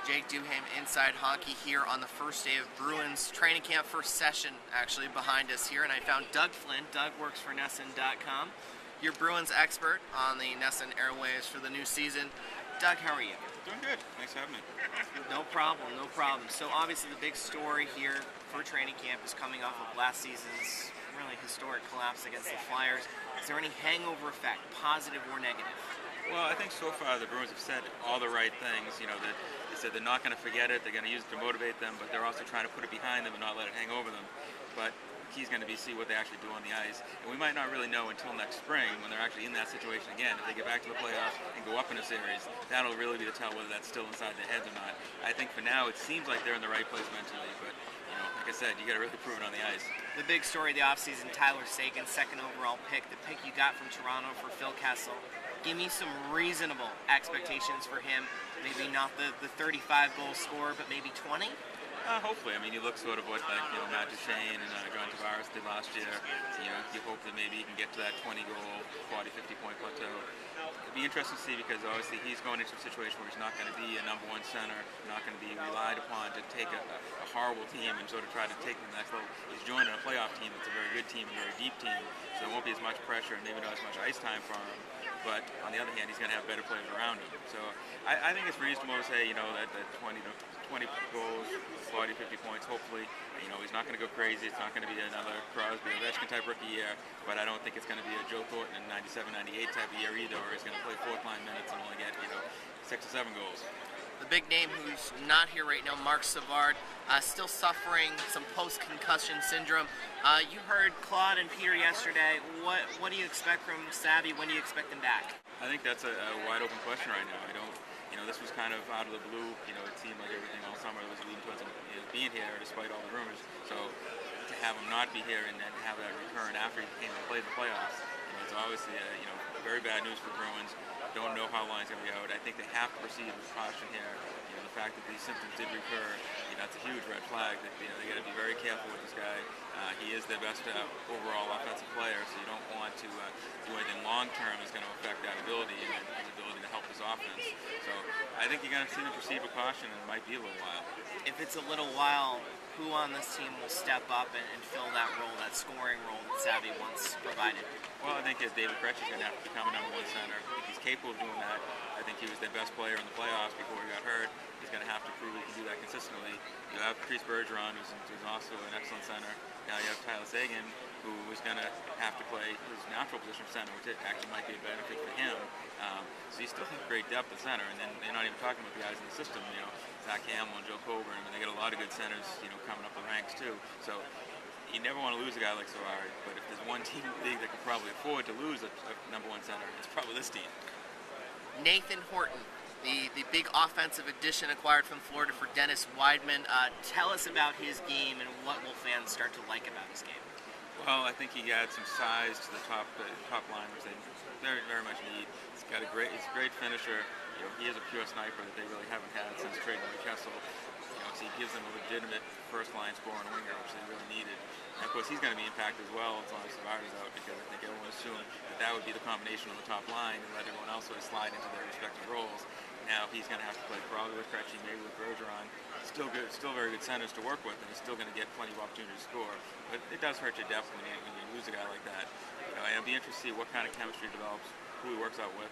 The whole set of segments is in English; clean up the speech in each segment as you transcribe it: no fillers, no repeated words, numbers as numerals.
Jake Duham, Inside Hockey, here on the first day of Bruins training camp, first session actually behind us here, and I found Doug Flynn. Doug works for NESN.com. Your Bruins expert on the NESN airwaves for the new season. Doug, how are you? Doing good. Thanks for having me. No problem, no problem. So obviously the big story here for training camp is coming off of last season's really historic collapse against the Flyers. Is there any hangover effect, positive or negative? Well, I think so far the Bruins have said all the right things. You know, that they said they're not going to forget it, they're going to use it to motivate them, but they're also trying to put it behind them and not let it hang over them. But the key is going to be see what they actually do on the ice. And we might not really know until next spring when they're actually in that situation again. If they get back to the playoffs and go up in a series, that'll really be the tell whether that's still inside their heads or not. I think for now it seems like they're in the right place mentally, but you know, like I said, you got to really prove it on the ice. The big story of the offseason, Tyler Seguin, second overall pick, the pick you got from Toronto for Phil Kessel. Give me some reasonable expectations for him. Maybe not the 35-goal scorer, but maybe 20? Hopefully. I mean, you look sort of what Matt Duchene and John Tavares did last year. You know, you hope that maybe he can get to that 20-goal, 40, 50-point plateau. It'd be interesting to see because obviously he's going into a situation where he's not going to be a number one center, not going to be relied upon to take a horrible team and sort of try to take them to the next level. He's joining a playoff team that's a very good team, a very deep team, so there won't be as much pressure and maybe not as much ice time for him. But on the other hand, he's going to have better players around him. So I think it's reasonable to say, you know, that 20 goals, 40, 50 points, hopefully. You know, he's not going to go crazy. It's not going to be another Crosby or Ovechkin type rookie year, but I don't think it's going to be a Joe Thornton in 97, 98 type of year either, where he's going to play fourth-line minutes and only get, you know, 6 or 7 goals. The big name who's not here right now, Marc Savard, still suffering some post-concussion syndrome. You heard Claude and Peter yesterday. What do you expect from Savvy? When do you expect him back? I think that's a wide open question right now. I don't, you know, this was kind of out of the blue. You know, it seemed like everything all summer was leading towards him being here, despite all the rumors. So to have him not be here and then have that return after he came and played the playoffs, you know, it's obviously very bad news for the Bruins. Don't know how long he's going to be out. I think they have to proceed with caution here. You know, the fact that these symptoms did recur, you know, that's a huge red flag. That, you know, they got to be very careful with this guy. He is their best overall offensive player, so you don't want to do anything long term that's going to affect that ability and his ability to help this offense. So I think you're going to see them proceed with caution, and it might be a little while. If it's a little while, who on this team will step up and fill that role, that scoring role that Savvy once provided? Well, I think David Krejci's going to have to become a number one center. I think he's capable of doing that. I think he was their best player in the playoffs before he got hurt. He's going to have to prove he can do that consistently. You have Chris Bergeron, who's also an excellent center. Now you have Tyler Seguin, who is going to have to play his natural position of center, which actually might be a benefit for him. So you still have great depth at center, and then they're not even talking about the guys in the system. You know, Zach Hamill and Joe Coburn. I mean, they got a lot of good centers, you know, coming up the ranks too. So you never want to lose a guy like Savard, but if there's one team in the league that can probably afford to lose a number one center, it's probably this team. Nathan Horton, the big offensive addition acquired from Florida for Dennis Wideman. Tell us about his game and what will fans start to like about his game? Well, I think he adds some size to the top line, which they very, very much need. He's a great finisher. You know, he is a pure sniper that they really haven't had since trading with Kessel. You know, so he gives them a legitimate first-line scoring winger, which they really needed. And of course, he's going to be impacted as well as long as Savard is out, because I think everyone assumed that would be the combination on the top line and let everyone else sort of slide into their respective roles. Now he's going to have to play probably with Krejci, maybe with Bergeron. Still good, still very good centers to work with, and he's still going to get plenty of opportunity to score. But it does hurt your depth when you lose a guy like that. You know, and it'll be interesting to see what kind of chemistry develops, who he works out with.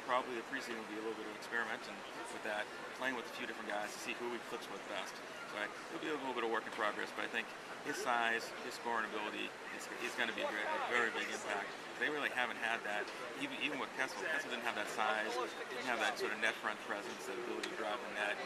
Probably the preseason will be a little bit of experimenting with that, playing with a few different guys to see who he clicks with best. So it'll be a little bit of work in progress, but I think his size, his scoring ability is going to be a very big impact. They really haven't had that, even with Kessel. Kessel didn't have that size, didn't have that sort of net front presence, that ability to drive the net,